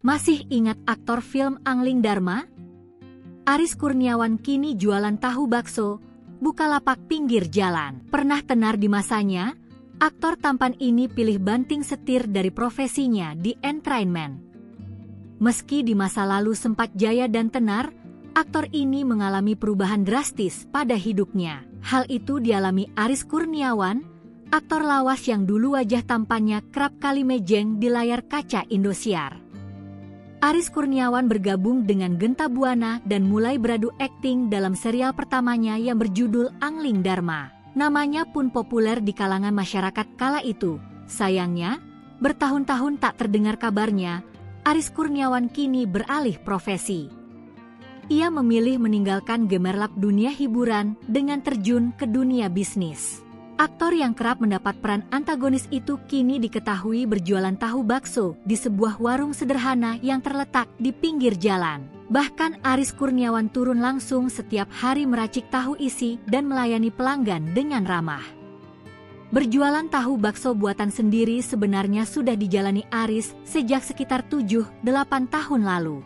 Masih ingat aktor film Angling Dharma? Aris Kurniawan kini jualan tahu bakso, buka lapak pinggir jalan. Pernah tenar di masanya, aktor tampan ini pilih banting setir dari profesinya di entertainment. Meski di masa lalu sempat jaya dan tenar, aktor ini mengalami perubahan drastis pada hidupnya. Hal itu dialami Aris Kurniawan, aktor lawas yang dulu wajah tampannya kerap kali mejeng di layar kaca Indosiar. Aris Kurniawan bergabung dengan Genta Buana dan mulai beradu akting dalam serial pertamanya yang berjudul Angling Dharma. Namanya pun populer di kalangan masyarakat kala itu. Sayangnya, bertahun-tahun tak terdengar kabarnya, Aris Kurniawan kini beralih profesi. Ia memilih meninggalkan gemerlap dunia hiburan dengan terjun ke dunia bisnis. Aktor yang kerap mendapat peran antagonis itu kini diketahui berjualan tahu bakso di sebuah warung sederhana yang terletak di pinggir jalan. Bahkan Aris Kurniawan turun langsung setiap hari meracik tahu isi dan melayani pelanggan dengan ramah. Berjualan tahu bakso buatan sendiri sebenarnya sudah dijalani Aris sejak sekitar 7-8 tahun lalu.